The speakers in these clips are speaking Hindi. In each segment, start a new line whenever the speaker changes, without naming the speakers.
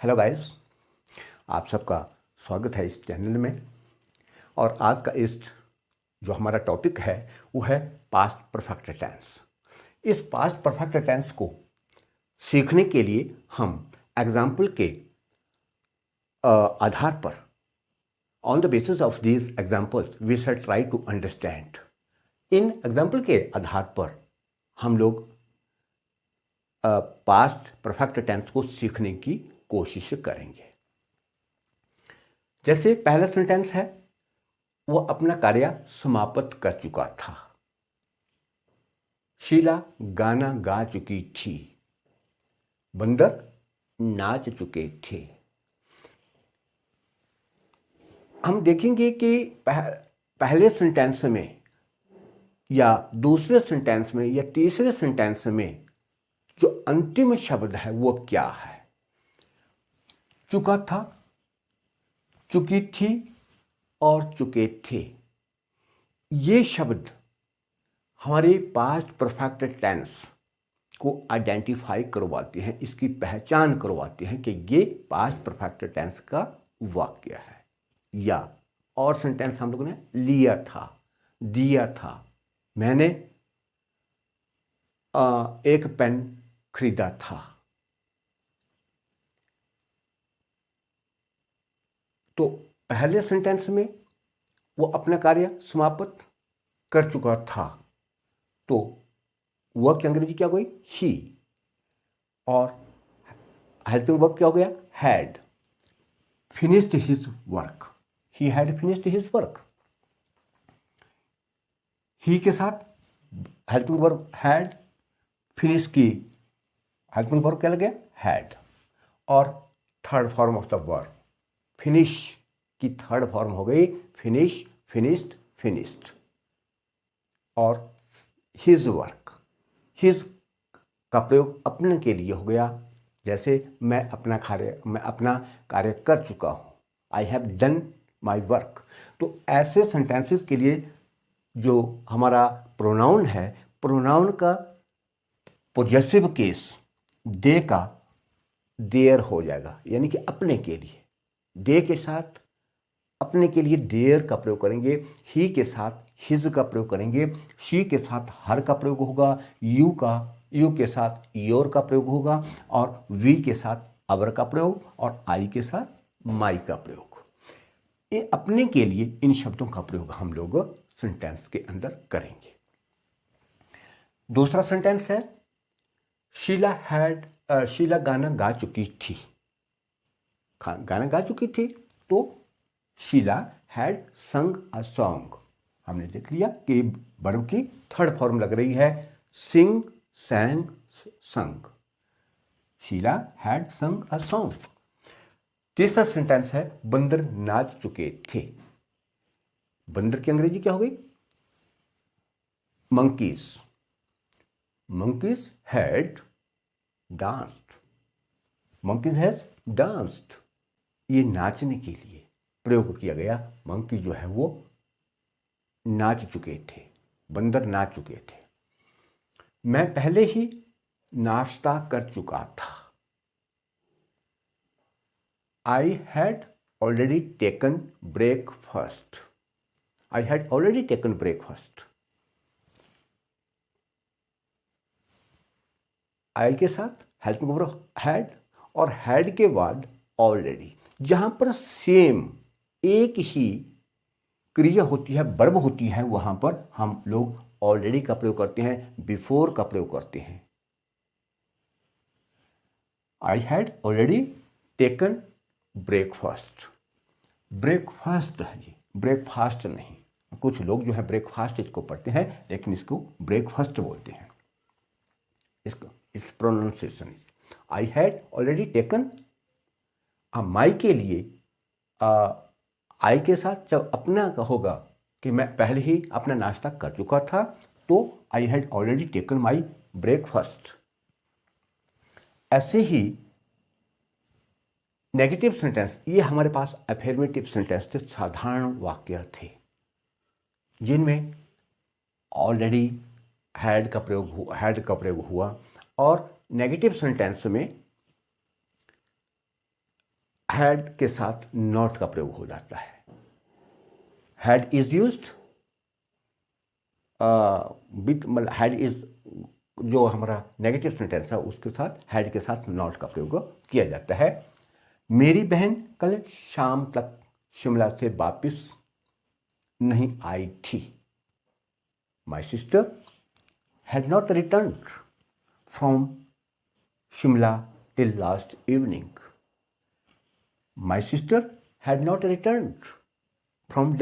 हेलो गाइस, आप सबका स्वागत है इस चैनल में। और आज का इस जो हमारा टॉपिक है वो है पास्ट परफेक्ट टेंस। इस पास्ट परफेक्ट टेंस को सीखने के लिए हम एग्जाम्पल के आधार पर on the basis of these examples we shall try to understand. इन एग्जाम्पल के आधार पर हम लोग पास्ट परफेक्ट टेंस को सीखने की कोशिश करेंगे। जैसे पहला सेंटेंस है, वो अपना कार्य समाप्त कर चुका था। शीला गाना गा चुकी थी, बंदर नाच चुके थे। हम देखेंगे कि पहले सेंटेंस में या दूसरे सेंटेंस में या तीसरे सेंटेंस में जो अंतिम शब्द है वो क्या है। चुका था, चुकी थी और चुके थे, ये शब्द हमारे पास्ट परफेक्ट टेंस को आइडेंटिफाई करवाते हैं, इसकी पहचान करवाते हैं कि ये पास्ट परफेक्ट टेंस का वाक्य है। या और सेंटेंस हम लोगों ने लिया था, दिया था, मैंने एक पेन खरीदा था। तो पहले सेंटेंस में वो अपना कार्य समाप्त कर चुका था, तो वर्ब की अंग्रेजी क्या हो गई? ही। और हेल्पिंग वर्ब क्या हो गया? Had. Finished his work, he had finished his work. He के साथ हेल्पिंग वर्ब हैड, फिनिश की हेल्पिंग वर्ब क्या लग गया? हैड। और third form of the verb finish की थर्ड फॉर्म हो गई फिनिश, फिनिश्ड, फिनिश्ड। और हिज वर्क, हिज का प्रयोग अपने के लिए हो गया। जैसे मैं अपना कार्य कर चुका हूं, I have done my work. तो ऐसे सेंटेंसेस के लिए जो हमारा प्रोनाउन है, प्रोनाउन का पोजेसिव केस दे का देयर हो जाएगा, यानी कि अपने के लिए। दे के साथ अपने के लिए देयर का प्रयोग करेंगे, ही के साथ हिज का प्रयोग करेंगे, शी के साथ हर का प्रयोग होगा, यू के साथ योर का प्रयोग होगा, और वी के साथ अवर का प्रयोग, और आई के साथ माई का प्रयोग। ये अपने के लिए इन शब्दों का प्रयोग हम लोग सेंटेंस के अंदर करेंगे। दूसरा सेंटेंस है, शीला गाना गा चुकी थी। गाना गा चुकी थी, तो शीला हैड संग अ सॉन्ग। हमने देख लिया कि वर्ब की थर्ड फॉर्म लग रही है, सिंग, सैंग, संग। शीला हैड संग अ सॉन्ग। तीसरा सेंटेंस है, बंदर नाच चुके थे। बंदर की अंग्रेजी क्या हो गई? Monkeys. Monkeys had danced, monkeys has danced. ये नाचने के लिए प्रयोग किया गया। मंकी जो है वो नाच चुके थे, बंदर नाच चुके थे। मैं पहले ही नाश्ता कर चुका था। I had already taken breakfast. I had already taken breakfast. I के साथ हेल्पिंग वर्ब हैड, और हैड के बाद ऑलरेडी। जहां पर सेम एक ही क्रिया होती है, वर्ब होती है, वहां पर हम लोग ऑलरेडी का प्रयोग करते हैं, बिफोर का प्रयोग करते हैं। आई had already taken breakfast. Breakfast है जी, ब्रेकफास्ट नहीं। कुछ लोग जो है ब्रेकफास्ट इसको पढ़ते हैं, लेकिन इसको ब्रेकफास्ट बोलते हैं। इसको इस pronunciation I had already taken. My के लिए आई के साथ जब अपना का होगा कि मैं पहले ही अपना नाश्ता कर चुका था, तो आई had already taken my breakfast. ऐसे ही नेगेटिव सेंटेंस, ये हमारे पास अफर्मेटिव सेंटेंस थे, साधारण वाक्य थे, जिनमें ऑलरेडी हैड का प्रयोग हुआ। और नेगेटिव सेंटेंस में हैड के साथ नॉट का प्रयोग हो जाता है। हैड इज यूज्ड विद, मतलब हैड इज जो हमारा नेगेटिव सेंटेंस है उसके साथ हैड के साथ नॉट का प्रयोग किया जाता है। मेरी बहन कल शाम तक शिमला से वापस नहीं आई थी। My sister had not return from Shimla till last evening. My sister had not return from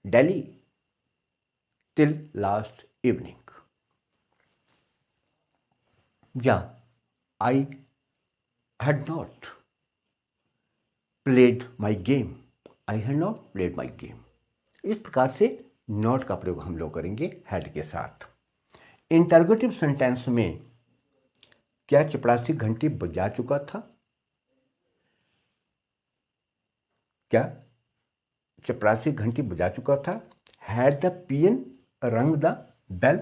Delhi till last evening. Yeah, I had not played my game. I had not played my game. इस प्रकार से नॉट का प्रयोग हम लोग करेंगे हैड के साथ। इंटरोगेटिव सेंटेंस में क्या चपरासी घंटी बजा चुका था? क्या चपरासी घंटी बजा चुका था? Had the peon rang the bell.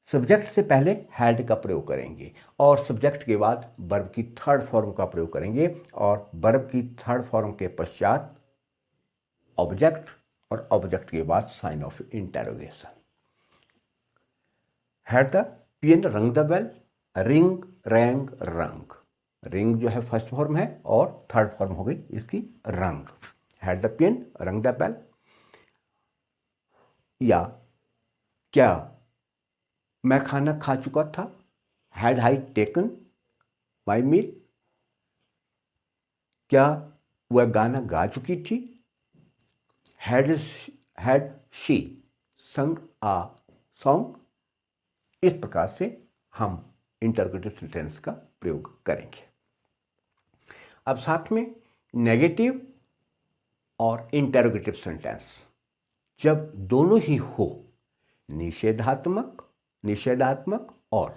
Subject से पहले हैड का प्रयोग करेंगे और सब्जेक्ट के बाद वर्ब की थर्ड फॉर्म का प्रयोग करेंगे और वर्ब की थर्ड फॉर्म के पश्चात ऑब्जेक्ट और ऑब्जेक्ट के बाद sign of interrogation. Had the peon rang the bell, ring rang rang. Ring जो है फर्स्ट फॉर्म है और थर्ड फॉर्म हो गई इसकी रंग। Had the peon rang the bell. या क्या मैं खाना खा चुका था? हैड आई टेकन माई मील। क्या वह गाना गा चुकी थी? हैड शी संग आ सॉन्ग। इस प्रकार से हम इंटरोगेटिव सेंटेंस का प्रयोग करेंगे। अब साथ में नेगेटिव और इंटरोगेटिव सेंटेंस जब दोनों ही हो, निषेधात्मक और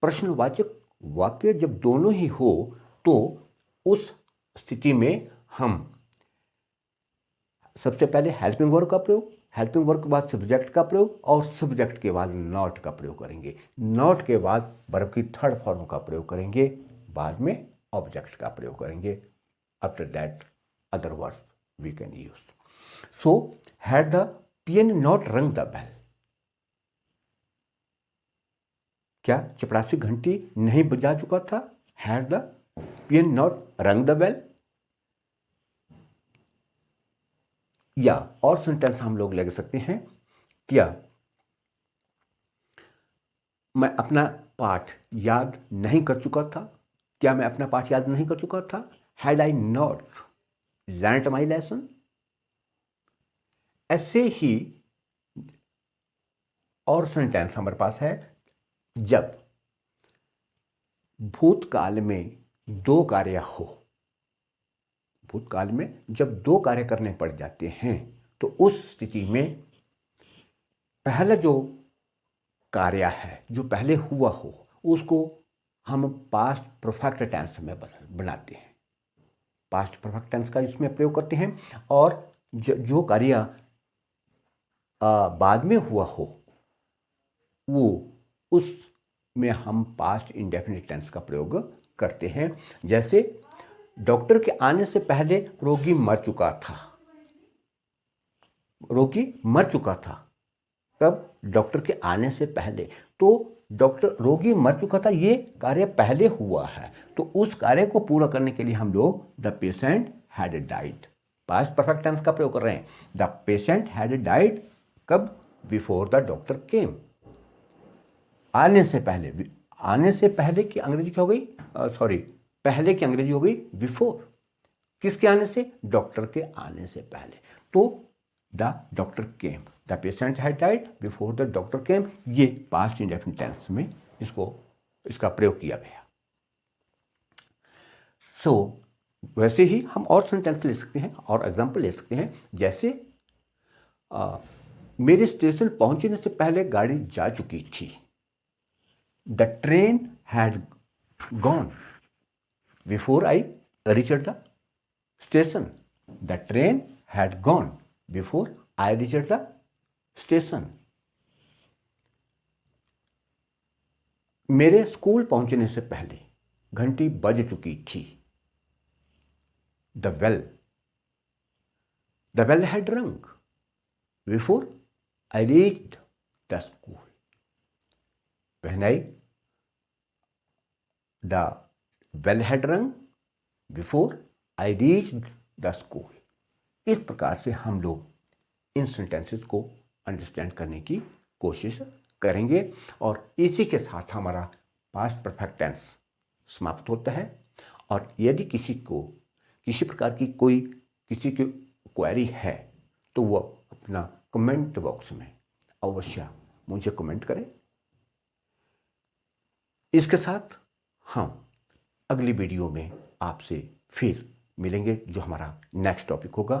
प्रश्नवाचक वाक्य जब दोनों ही हो, तो उस स्थिति में हम सबसे पहले हेल्पिंग वर्ब का प्रयोग, हेल्पिंग वर्ब के बाद सब्जेक्ट का प्रयोग और सब्जेक्ट के बाद नॉट का प्रयोग करेंगे। नॉट के बाद वर्ब की थर्ड फॉर्म का प्रयोग करेंगे, बाद में ऑब्जेक्ट का प्रयोग करेंगे। After that other words we can use. So had the peon not rung the bell. क्या चपरासी घंटी नहीं बजा चुका था? Had the peon not rung the bell. या और सेंटेंस हम लोग लगा सकते हैं, क्या मैं अपना पाठ याद नहीं कर चुका था? क्या मैं अपना पाठ याद नहीं कर चुका था? Had I not learned my lesson. ऐसे ही और सेंटेंस हमारे पास है, जब भूतकाल में दो कार्य हो। भूतकाल में जब दो कार्य करने पड़ जाते हैं तो उस स्थिति में पहला जो कार्य है जो पहले हुआ हो उसको हम पास्ट परफेक्ट टेंस में बनाते हैं, पास्ट परफेक्ट टेंस का इसमें प्रयोग करते हैं। और जो कार्य बाद में हुआ हो वो उसमें हम पास्ट इंडेफिनिट टेंस का प्रयोग करते हैं। जैसे डॉक्टर के आने से पहले रोगी मर चुका था। रोगी मर चुका था तब डॉक्टर के आने से पहले, तो रोगी मर चुका था ये कार्य पहले हुआ है, तो उस कार्य को पूरा करने के लिए हम लोग the patient had died, past perfect tense का प्रयोग कर रहे हैं। द पेशेंट हैड डाइड कब? Before the doctor came. आने से पहले की अंग्रेजी क्या हो गई? पहले की अंग्रेजी हो गई बिफोर। किसके आने से? डॉक्टर के आने से पहले। तो the doctor came, the patient had died before the doctor केम, ये पास्ट इंडेफिनिट टेंस में इसका प्रयोग किया गया। वैसे ही हम और सेंटेंस ले सकते हैं और एग्जाम्पल ले सकते हैं। जैसे मेरे स्टेशन पहुंचने से पहले गाड़ी जा चुकी थी। The train had gone before I reached the station. The train had gone before I reached the station. मेरे स्कूल पहुंचने से पहले घंटी बज चुकी थी। The bell had rang before I reached the school. When the bell had rang before I reached the school. इस प्रकार से हम लोग इन सेंटेंसेस को अंडरस्टैंड करने की कोशिश करेंगे और इसी के साथ हमारा पास्ट परफेक्ट टेंस समाप्त होता है। और यदि किसी को किसी प्रकार की कोई किसी की क्वेरी है तो वह अपना कमेंट बॉक्स में अवश्य मुझे कमेंट करें। इसके साथ हम अगली वीडियो में आपसे फिर मिलेंगे जो हमारा नेक्स्ट टॉपिक होगा।